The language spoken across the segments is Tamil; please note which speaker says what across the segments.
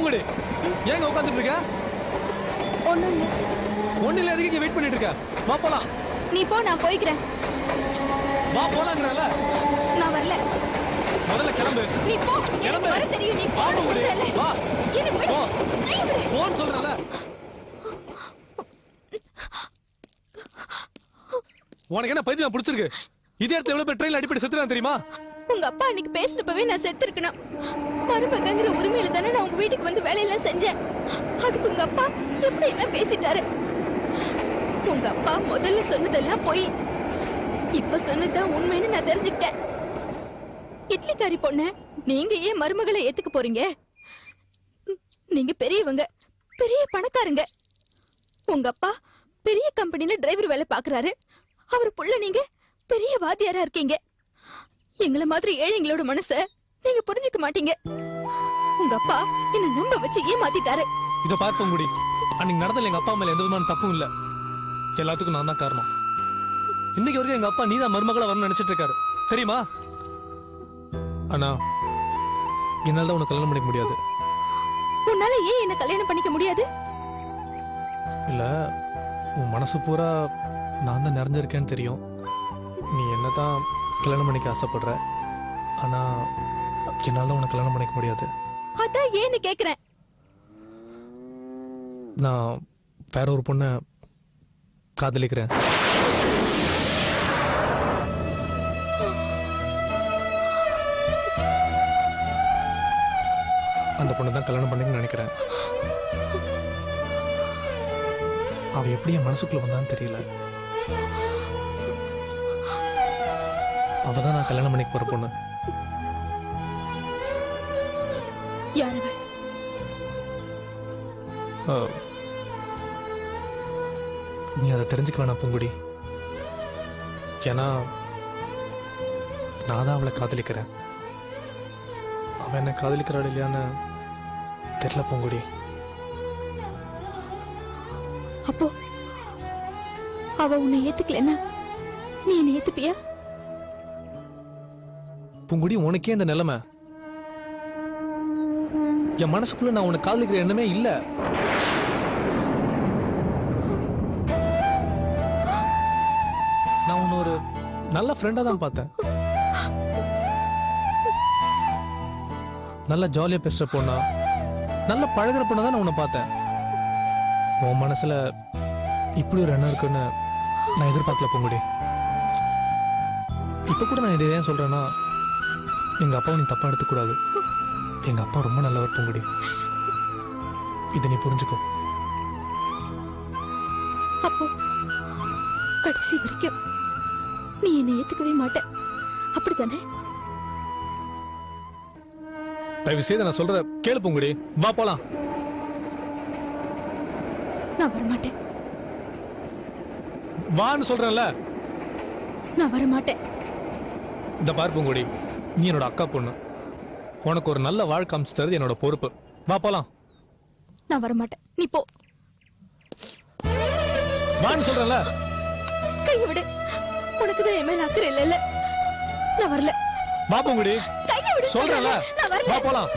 Speaker 1: பூங்குடி ஏங்க உட்காந்துட்டு இருக்க? ஒண்ணு இல்ல, எதுக்கு வெயிட் பண்ணிட்டு இருக்க? வா போலாம்.
Speaker 2: நீ போ, நான் போய்க்கிறேன்.
Speaker 1: வா போலாங்கறல.
Speaker 2: நான் வரல.
Speaker 1: முதல்ல கிளம்பு.
Speaker 2: நீ போ. எனக்கு வர தெரியும். நீ போ சொல்றல.
Speaker 1: வா.
Speaker 2: என்ன விடு.
Speaker 1: போன்னு சொல்றல. உனக்கு என்ன பைத்தியம் பிடிச்சிருக்கு? இதே இடத்துல எவ்வளவு பேர் ட்ரெயின்ல அடிபட்டு செத்துறான் தெரியுமா?
Speaker 2: உங்க அப்பா அன்னைக்கு பேசினப்பவே நான் செத்து இருக்கணும். மருமகங்கிற உரிமையில தானே நான் உங்க வீட்டுக்கு வந்து வேலையெல்லாம் செஞ்சேன். அதுக்கு உங்க அப்பா எப்படி என்ன பேசிட்டாரு? உங்க அப்பா முதல்ல சொன்னதெல்லாம் போய், இப்ப சொன்னதுதான் உண்மைன்னு நான் தெரிஞ்சுக்கிட்டேன். இட்லிக்காரி பொண்ணு, நீங்க ஏன் மருமகளை ஏத்துக்க போறீங்க? நீங்க பெரியவங்க, பெரிய பணக்காரங்க. உங்க அப்பா பெரிய கம்பெனில டிரைவர் வேலை பாக்குறாரு. அவர் புள்ள நீங்க பெரிய வாத்தியாரா இருக்கீங்க. எங்களை மாதிரி ஏழைங்களோட மனச நீங்க புரிஞ்சுக்க மாட்டீங்க. உங்க அப்பா என்ன நம்ப வச்சு ஏமாத்திட்டாரு.
Speaker 1: இத பார்க்க முடி. அன்னைக்கு நடந்தல எங்க அப்பா மேல எந்த விதமான தப்பும் இல்ல. எல்லாத்துக்கும் நான் தான் காரணம். இன்னைக்கு வரைக்கும் எங்க அப்பா நீதான் மருமகளா வரணும்னு நினைச்சிட்டு இருக்காரு தெரியுமா? ஆனா என்னால தான் உனக்கு கல்யாணம் பண்ணிக்க முடியாது.
Speaker 2: உன்னால ஏன் என்ன கல்யாணம் பண்ணிக்க முடியாது?
Speaker 1: இல்ல, உன் மனசு பூரா நான் தான் நிறைஞ்சிருக்கேன்னு தெரியும். நீ என்னதான் கல்யாணம் பண்ணிக்க ஆசைப்படுற, ஆனா என்னால தான் உனக்கு கல்யாணம் பண்ணிக்க முடியாது.
Speaker 2: அதான் ஏன்னு கேக்குறேன்.
Speaker 1: நான் வேற ஒரு பொண்ண காதலிக்கிறேன். அந்த பொண்ணை தான் கல்யாணம் பண்ணிக்கணும்னு நினைக்கிறேன். அவ எப்படி என் மனசுக்குள்ள வந்தான்னு தெரியல. அவதான் நான் கல்யாணம் பண்ணிக்க போற பொண்ணு.
Speaker 2: யாரவ?
Speaker 1: நீ அதை தெரிஞ்சுக்க வேணாம் பூங்குடி. ஏன்னா நான் தான் அவளை காதலிக்கிறேன். அவன் என்ன காதலிக்கிறாள் இல்லையான்னு தெரியல பூங்குடி.
Speaker 2: அப்போ அவ உன்னை ஏத்துக்கலன்னா நீ என்ன ஏத்துப்பியா?
Speaker 1: பூங்குடி, உனக்கே இந்த நிலைமை. என் மனசுக்குள்ள நான் உனக்கு காதலிக்கிற எண்ணமே இல்ல. நான் உன்னை ஒரு நல்ல ஃப்ரெண்டா தான் பார்த்தேன். நல்ல ஜாலியா பேசுற பொண்ணா, நல்ல பழகுற பொண்ணா தான் நான் உன்னை பார்த்தேன். உன் மனசுல இப்படி ஒரு எண்ணம் இருக்குன்னு நான் எதிர்பார்க்கல பூங்குடி. இப்ப கூட நான் இதை ஏன் சொல்றேன்னா, எங்க அப்பாவை நீ தப்பா எடுத்துக்கூடாது. எங்க அப்பா ரொம்ப நல்லவர் பூங்குடி. இதை நீ புரிஞ்சுக்கோ.
Speaker 2: அப்போ கடைசி வரைக்கும் நீ என்னை ஏத்துக்கவே மாட்ட, அப்படித்தானே?
Speaker 1: தயவு செய்து நான் சொல்றத கேளு பூங்குடி. வா போலாம்.
Speaker 2: நான் வரமாட்டேன்.
Speaker 1: வான்னு சொல்றேன்ல.
Speaker 2: நான் வரமாட்டேன்.
Speaker 1: இந்த பார் பூங்குடி, நீ என்னோட அக்கா பொண்ணு. உனக்கு ஒரு நல்ல வாழ்க்கை அமைச்சு தருது என்னோட பொறுப்பு. வா போலாம்.
Speaker 2: நான் வரமாட்டேன். நீ போ.
Speaker 1: வான்னு சொல்றேன்ல.
Speaker 2: கையை விடு. உனக்கு தான் என் மேல அக்கறை இல்ல. நான் வரல.
Speaker 1: வா பூங்குடி.
Speaker 2: கையை விடு
Speaker 1: சொல்றேன்ல.
Speaker 2: நான் வரல.
Speaker 1: வா போலாம்.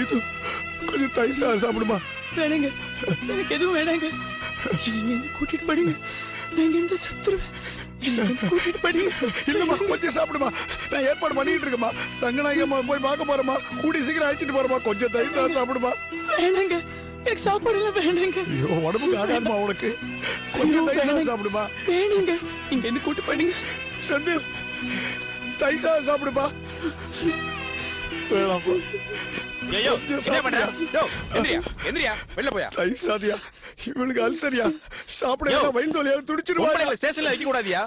Speaker 3: இது கொஞ்சம் தயிர் சாதம் சாப்பிடுமா?
Speaker 2: வேணாங்க, எனக்கு எதுவும் வேணாங்க. கூட்டிட்டு படிங்க. நான் இருந்து சத்துருவேன். கூட்டிட்டு படிங்க.
Speaker 3: இல்லம்மா, கொஞ்சம் சாப்பிடுமா. நான் ஏற்பாடு பண்ணிட்டு இருக்கேம்மா. தங்கநாயகம்மா போய் பார்க்க போறேம்மா. கூடி சீக்கிரம் அழைச்சிட்டு போறமா. கொஞ்சம் தயிர் சாதம் சாப்பிடுமா.
Speaker 2: வேணாங்க, எனக்கு சாப்பாடு எல்லாம் வேணாங்க.
Speaker 3: ஐயோ, உடம்புக்கு ஆகாதுமா உனக்கு. கொஞ்சம் தயிர் சாதம் சாப்பிடுமா.
Speaker 2: வேணுங்க, இங்க இருந்து கூட்டு படிங்க.
Speaker 3: செந்தில், தயிர் சாதம் சாப்பிடுமா. வேணாம்ப்பா.
Speaker 4: ஐயோ, என்ன பண்ற? யோ, எந்திரியா, எந்திரியா, வெளில போயா.
Speaker 3: தயிர் சாதியா, இவளுக்கு அல்சரியா, சாப்பிட வயிறு தோலியா துடிச்சிருவா.
Speaker 4: உங்களை ஸ்டேஷன்ல வைக்க கூடாதியா?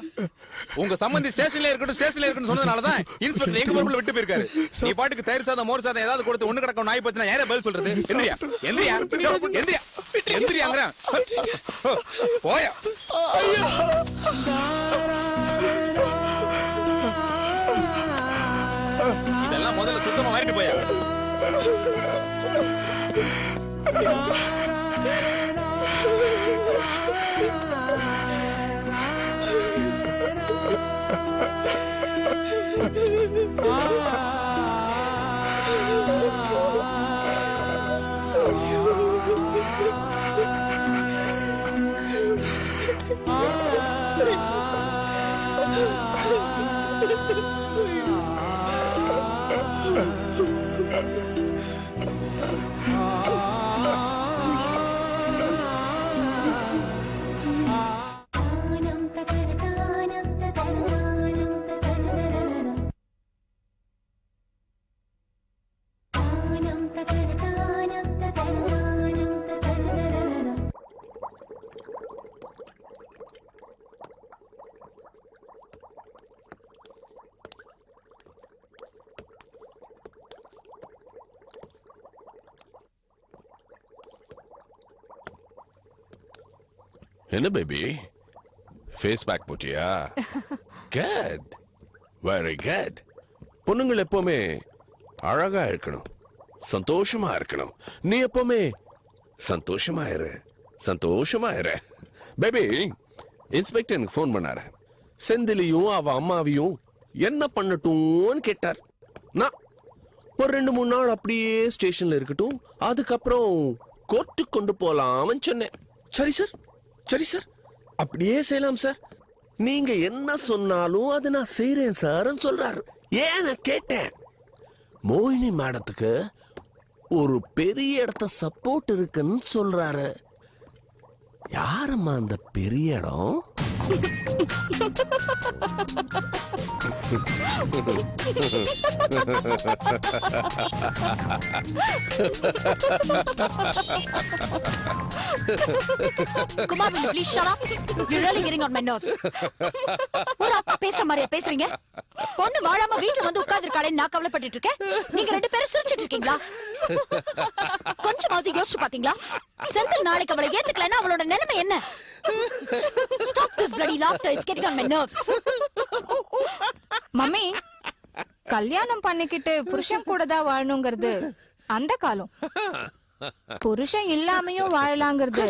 Speaker 4: உங்க சம்பந்தி ஸ்டேஷன்ல இருக்கட்டும், ஸ்டேஷன்ல இருக்கட்டும் சொன்னதுனாலதான் இன்ஸ்பெக்டர் எங்க பொறுப்புல விட்டு போயிருக்காரு. நீ பாட்டுக்கு தயிர் சாதம், மோர் சாதம் ஏதாவது கொடுத்து ஒண்ணு கிடக்கும் நாய் போச்சுன்னா யாரே பதில் சொல்றது? எந்திரியா, எந்திரியா, யோ, எந்திரியா, எந்திரியாங்கறேன். போயா. இதெல்லாம் முதல்ல சுத்தமா வாங்கிட்டு போயா.
Speaker 5: என்ன பேபி ஃபேஸ் பேக் போட்டியா? Good, very good. பொண்ணுங்கள் எப்பவுமே அழகா இருக்கணும், சந்தோஷமா இருக்கணும். நீ எப்பவுமே சந்தோஷமா இரு, சந்தோஷமா இரு. பேபி, இன்ஸ்பெக்டர் எனக்கு ஃபோன் பண்ணாரு. செந்திலையும் அவ அம்மாவையும் என்ன பண்ணட்டும்னு கேட்டார். நான் ஒரு 2-3 நாள் அப்படியே ஸ்டேஷன்ல இருக்கட்டும், அதுக்கப்புறம் கோர்ட்டுக்கு கொண்டு போலாம்னு சொன்னேன். சரி சார், சரி சார், அப்படியே செய்யலாம் சார், நீங்க என்ன சொன்னாலும் அது நான் செய்யறேன் சார்ன்னு சொல்றாரு. ஏன் நான் கேட்டேன், மோகினி மேடத்துக்கு ஒரு பெரிய இடத்த சப்போர்ட் இருக்குன்னு சொல்றாரு. யாரம்மா அந்த பெரிய இடம்?
Speaker 6: Kumar, will you please shut up? You're really getting on my nerves. ஒரு அப்பா பேசுற மாதிரியா பேசுறீங்க? பொண்ணு வாழாம வீட்டுல வந்து உட்கார்ந்திருக்காளே நான் கவலைப்பட்டுட்டு இருக்கேன். நீங்க 2 பேரும் சிரிச்சிட்டு இருக்கீங்களா? கொஞ்சமாவது யோசிச்சு பாத்தீங்களா? செந்தில் நாளைக்கு அவளை ஏத்துக்கலன்னா அவளோட நிலைமை என்ன? Stop this bloody laughter. It's getting on my nerves.
Speaker 2: Mummy, கல்யாணம் பண்ணிக்கிட்டு புருஷன் கூட தான் வாழணுங்கிறது அந்த காலம். புருஷன் இல்லாமையும் வாழலாங்கிறது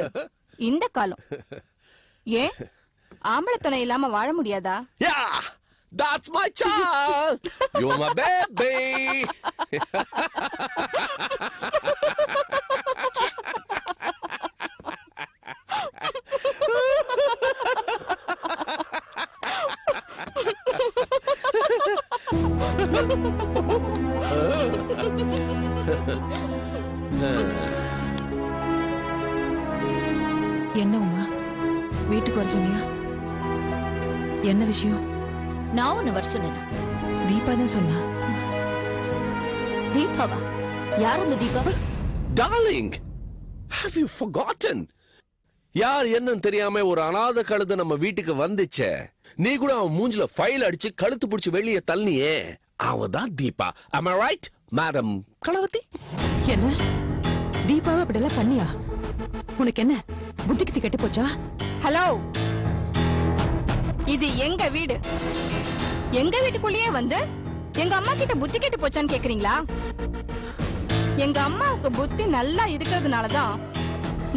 Speaker 2: இந்த காலம். ஏன் ஆம்பளை துணை இல்லாம வாழ முடியாதா?
Speaker 5: Yeah, that's my child. You're my baby.
Speaker 7: என்ன உமா, வீட்டுக்கு வர சொன்னியா? என்ன விஷயம்?
Speaker 6: நான் ஒண்ணு வர சொன்னேன்.
Speaker 7: தீபா தான் சொன்னா.
Speaker 6: தீபாவா? யார் அந்த Deepa?
Speaker 5: Darling, have you forgotten? யார் என்னன்னு தெரியாம ஒரு அனாதை கழுதை நம்ம வீட்டுக்கு வந்துச்சே, நீ கூட அவன் மூஞ்சில ஃபைல் அடிச்சு கழுத்து பிடிச்சு வெளியே தள்ளியே, அவதான் Deepa. Am I right, madam Kalavathi?
Speaker 7: என்ன தீபாவை அப்படியெல்லாம் பண்ணியா? உனக்கு என்ன புத்தி கித்தி கெட்டு போச்சா?
Speaker 2: ஹலோ, இது எங்க வீடு. எங்க வீட்டுக்குள்ளேயே வந்து எங்க அம்மா கிட்ட புத்தி கெட்டு போச்சான்னு கேக்குறீங்களா? எங்க அம்மாவுக்கு புத்தி நல்லா இருக்கிறதுனாலதான்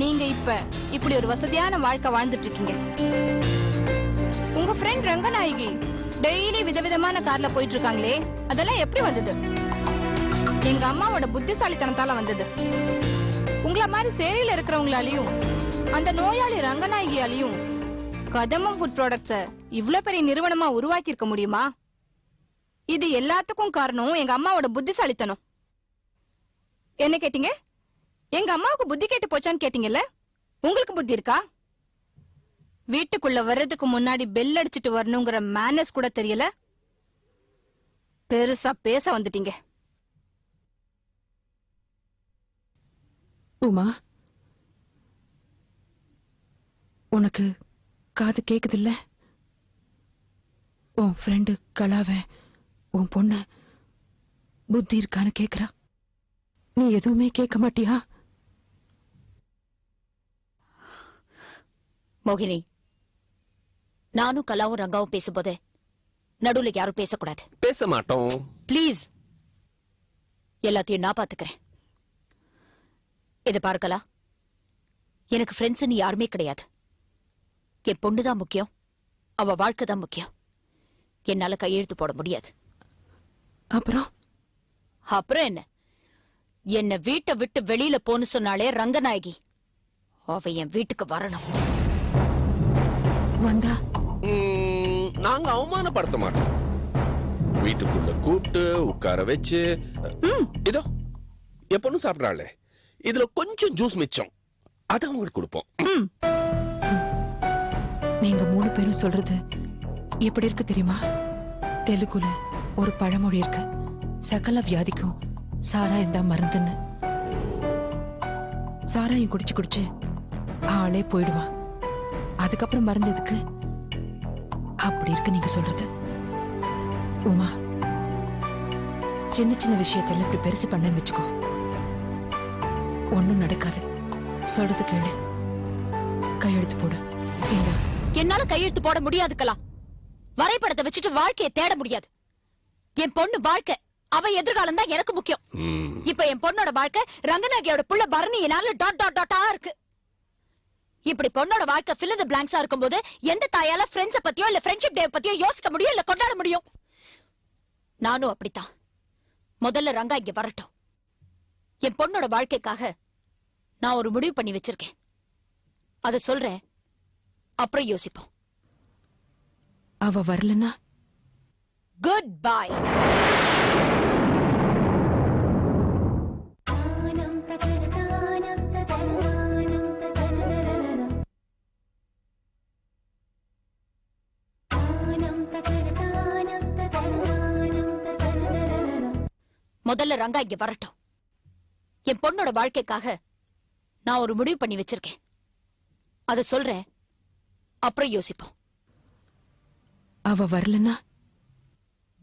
Speaker 2: நீங்க இப்ப இப்படி ஒரு வசதியான வாழ்க்கை வாழ்ந்துட்டு இருக்கீங்க. உங்க ஃப்ரெண்ட் ரங்கநாயகி டெய்லி விதவிதமான கார்ல போயிட்டு இருக்காங்களே, அதெல்லாம் எப்படி வந்தது? எங்க அம்மாவோட புத்திசாலித்தனத்தால வந்தது. உங்கள மாதிரி சேரியில இருக்கிறவங்களாலையும் அந்த நோயாளி ரங்கநாயகியாலையும் கதமம் ஃபுட் ப்ராடக்ட்ஸ இவ்வளவு பெரிய நிறுவனமா உருவாக்கி இருக்க முடியுமா? இது எல்லாத்துக்கும் காரணம் எங்க அம்மாவோட புத்திசாலித்தனம். என்ன கேட்டீங்க? எங்க அம்மாவுக்கு புத்தி கேட்டு போச்சான்னு கேட்டீங்கல்ல? உங்களுக்கு புத்தி இருக்கா? வீட்டுக்குள்ள வர்றதுக்கு முன்னாடி பெல் அடிச்சிட்டு வரணுங்கிற மேனஸ் கூட தெரியல. பெருசா பேச வந்துட்டீங்க.
Speaker 7: உமா, உனக்கு காது கேக்குதில்ல? உன் ஃப்ரெண்டு கலாவ உன் பொண்ணு புத்தி இருக்கான்னு கேக்குறா. நீ எதுவுமே கேட்க மாட்டியா?
Speaker 6: மோகினி, நானும் கலாவும் ரங்காவும் பேசும்போது நடுவுல யாரும் பேசக்கூடாது.
Speaker 5: பேச மாட்டோம்.
Speaker 6: பிளீஸ், எல்லாத்தையும் நான் பாத்துக்கிறேன். இத பாரு கலா, எனக்கு ஃப்ரெண்ட்ஸ் யாருமே கிடையாது. என் பொண்ணுதான் முக்கியம், அவ வாழ்க்கை தான் முக்கியம். என்னால கையெழுத்து போட முடியாது.
Speaker 7: அப்புறம்
Speaker 6: அப்புறம் என்ன? என்ன வீட்டை விட்டு வெளியில போன்னு சொன்னாலே ரங்கநாயகி, அவ என் வீட்டுக்கு வரணும்.
Speaker 7: வந்தா
Speaker 5: நாங்க அவமானப்படுத்த மாட்டோம். வீட்டுக்குள்ள கூப்பிட்டு உட்கார வச்சு, இதோ எப்பொன்னு சாப்பிடறாளே, இதுல கொஞ்சம் ஜூஸ் மிச்சம், அத அவங்களுக்கு கொடுப்போம்.
Speaker 7: நீங்க 3 பேரும் சொல்றது எப்படி இருக்கு தெரியுமா? தெலுங்குல ஒரு பழமொழி இருக்கு, சகல வியாதிக்கும் சாராயம் தான் மருந்துன்னு. சாராயம் குடிச்சு குடிச்சு ஆளே போயிடுவான், அதுக்கப்புறம் மருந்து எதுக்கு? அப்படி இருக்கு நீங்க சொல்றது. உமா, சின்ன சின்ன விஷயத்தெல்லாம் இப்படி பெருசு பண்ணன்னு வச்சுக்கோ, ஒன்னும் நடக்காது. சொல்றது கேளு. கையெழுத்து போடு. இந்தா.
Speaker 6: என்னால கையெழுத்து போட முடியாது கலா. வரைபடத்தை வச்சுட்டு வாழ்க்கையை தேட முடியாது. என் பொண்ணு வாழ்க்கை, அவ எதிர்காலம் தான் எனக்கு முக்கியம். இப்ப என் பொண்ணோட வாழ்க்கை ரங்கநாயகியோட புள்ள பரணியினால டாட் டாட் டாட்டா இருக்கு. இப்படி பொண்ணோட வாழ்க்கை fill in the blanks இருக்கும்போது எந்த தாயால ஃப்ரெண்ட்ஸ பத்தியோ இல்ல ஃப்ரெண்ட்ஷிப் டே பத்தியோ யோசிக்க முடியும் இல்ல கொண்டாட முடியும்? நானும் அப்படித்தான். முதல்ல ரங்கா இங்க வரட்டும். என் பொண்ணோட வாழ்க்கைக்காக நான் ஒரு முடிவு பண்ணி வச்சிருக்கேன். அத சொல்றேன், அப்புறம் யோசிப்போம்.
Speaker 7: அவ வரலன்னா
Speaker 6: குட் பை. முதல்ல ரங்கா இங்க வரட்டும். என் பொண்ணோட வாழ்க்கைக்காக நான் ஒரு முடிவு பண்ணி வச்சிருக்கேன். அத சொல்றேன், அப்புறம் யோசிப்போம்.
Speaker 7: அவ வரலன்னா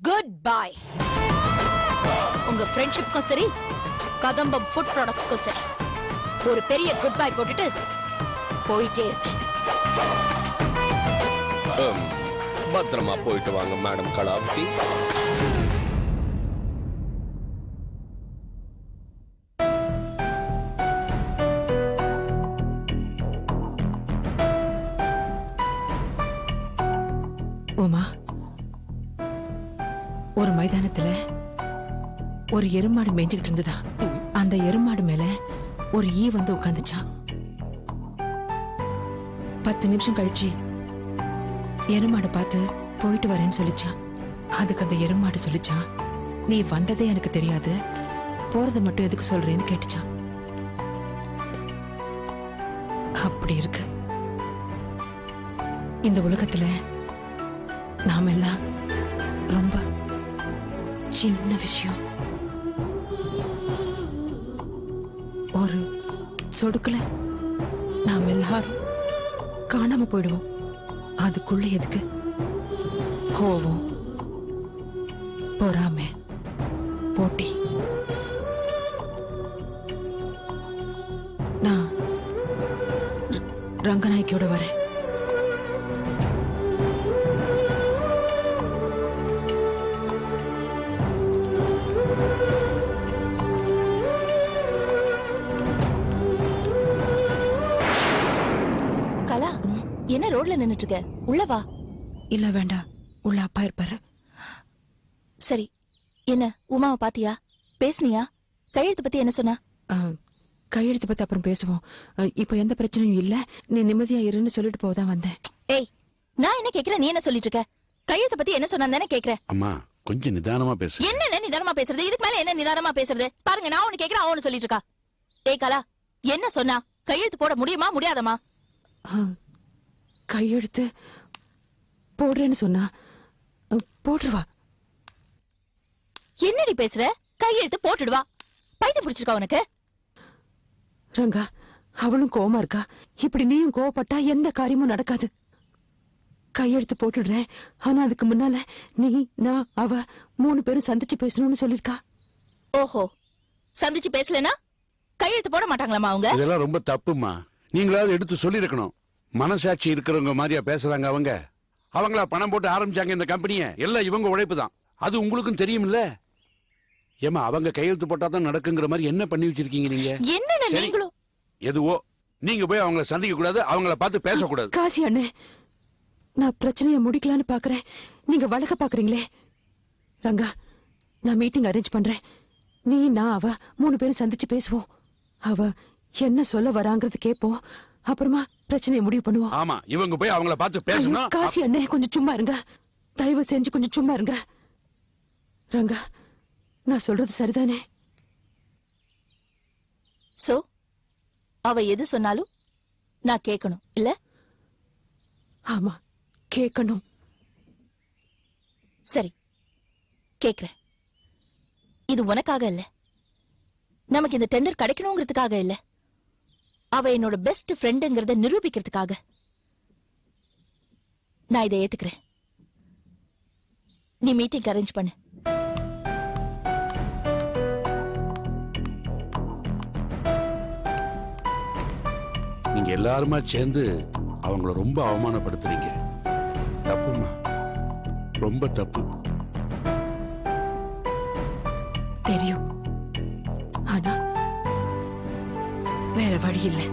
Speaker 6: குட் பை. உங்க ஃப்ரெண்ட்ஷிப்க்கும் சரி, கதம்பம் ஃபுட் ப்ராடக்ட்ஸ்க்கும் சரி, ஒரு பெரிய குட் பை போட்டுட்டு போயிட்டே இருப்பேன்.
Speaker 5: பத்திரமா போயிட்டு வாங்க மேடம் கலாவதி.
Speaker 7: உமா, ஒரு மைதானத்துல ஒரு எருமாடு மேய்ஞ்சுக்கிட்டு இருந்ததா. அந்த எருமாடு மேல ஒரு ஈ வந்து உட்காந்துச்சான். 10 நிமிஷம் கழிச்சு எருமாடு பார்த்து போயிட்டு வரேன்னு சொல்லிச்சான். அதுக்கு அந்த எருமாடு சொல்லிச்சான், நீ வந்ததே எனக்கு தெரியாது, போறத மட்டும் எதுக்கு சொல்றேன்னு கேட்டுச்சான். அப்படி இருக்கு இந்த உலகத்துல. நாம எல்லாம் ரொம்ப சின்ன விஷயம். ஒரு சொடுக்கல நாம எல்லாரும் காணாம போயிடுவோம். அதுக்குள்ள எதுக்கு கோவம், பொறாமை, போட்டி? நான் ரங்கநாயகியோட வரேன்.
Speaker 2: கலா, என்ன ரோட்ல நின்னுட்டு இருக்க? உள்ள வா.
Speaker 7: இல்ல வேண்டாம், உள்ள அப்பா இருப்பாரு.
Speaker 2: சரி, என்ன உமாவை பாத்தியா? பேசுனியா? கையெழுத்து பத்தி என்ன சொன்னா?
Speaker 7: கையெழுத்து பத்தி அப்புறம் பேசுவோம். இப்ப எந்த பிரச்சனையும் இல்ல, நீ நிம்மதியா இருன்னு சொல்லிட்டு போதான் வந்தேன்.
Speaker 2: ஏய், நான் என்ன கேக்குறேன், நீ என்ன சொல்லிட்டு இருக்க? கையெழுத்து பத்தி என்ன சொன்னான்னு கேக்குறேன்.
Speaker 3: அம்மா கொஞ்சம் நிதானமா பேசு.
Speaker 2: என்ன நிதானமா பேசுறது? இதுக்கு மேல என்ன நிதானமா பேசுறது? பாருங்க, நான் ஒண்ணு கேக்குறேன், அவன் ஒண்ணு சொல்லிட்டு இருக்கா. ஏய் கலா, என்ன சொன்னா? கையெழுத்து போட முடியுமா முடியாதமா?
Speaker 7: கையெழுத்து போடுறேன்னு சொன்னா போட்டுருவா.
Speaker 2: என்னடி பேசுற? கையெழுத்து போட்டுடுவா. பைத்தியம் பிடிச்சிருக்கா உனக்கு?
Speaker 7: ரங்கா, அவளும் கோவமா இருக்கா. இப்படி நீயும் கோவப்பட்டா எந்த காரியமும் நடக்காது. கையெழுத்து போட்டுடுறேன், ஆனா அதுக்கு முன்னால நீ, நான், அவ 3 பேரும் சந்திச்சு பேசணும்னு சொல்லிருக்கா.
Speaker 2: ஓஹோ, சந்திச்சு பேசலனா கையெழுத்து போட மாட்டாங்களாமா அவங்க?
Speaker 3: இதெல்லாம் ரொம்ப தப்புமா. நீங்களாவது எடுத்து சொல்லிருக்கணும். மனசாட்சி இருக்கிறவங்க மாதிரியா பேசுறாங்க அவங்க. அவங்களா பணம் போட்டு ஆரம்பிச்சாங்க இந்த கம்பெனியை. எல்லாம் இவங்க உழைப்பு தான். அது உங்களுக்கும் தெரியும்ல. ஏமா, அவங்க கையெழுத்து போட்டாதான் நடக்குங்கிற மாதிரி என்ன பண்ணி வச்சிருக்கீங்க நீங்க?
Speaker 2: என்ன
Speaker 3: சரி,
Speaker 2: நீங்களும்?
Speaker 3: எதுவோ நீங்க போய் அவங்கள சந்திக்க கூடாது, அவங்கள பார்த்து பேசக்கூடாது.
Speaker 7: காசி அண்ணே, நான் பிரச்சனைய முடிக்கலான்னு பாக்குறேன், நீங்க வழக்க பாக்குறீங்களே. ரங்கா, நான் மீட்டிங் அரேஞ்ச் பண்றேன். நீ, நான், அவ 3 பேரும் சந்திச்சு பேசுவோம். அவ என்ன சொல்ல வராங்கிறது கேட்போம். அப்புறமா பிரச்சனையை முடிவு பண்ணுவோம்.
Speaker 3: ஆமா, இவங்க போய் அவங்கள பார்த்து பேசணும்.
Speaker 7: காசி அண்ணே, கொஞ்சம் சும்மா இருங்க. தயவு செஞ்சு கொஞ்சம் சும்மா இருங்க. ரங்கா, நான் சொல்றது சரிதானே?
Speaker 2: சோ, அவ எது சொன்னாலும் நான் கேட்கணும் இல்ல?
Speaker 7: ஆமா, கேட்கணும்.
Speaker 2: சரி, கேக்குறேன். இது உனக்காக இல்ல, நமக்கு இந்த டெண்டர் கிடைக்கணுங்கிறதுக்காக இல்ல, அவ என்னோட பெஸ்ட் ஃப்ரெண்டுங்கிறத நிரூபிக்கிறதுக்காக. நான் இதை ஏத்துக்கிறேன். நீ மீட்டிங் அரேஞ்ச் பண்ணு.
Speaker 3: நீங்க எல்லாருமா சேர்ந்து அவங்கள ரொம்ப அவமானப்படுத்துறீங்க. தப்புமா, ரொம்ப தப்பு.
Speaker 7: தெரியும், ஆனா வேற வழி இல்லை.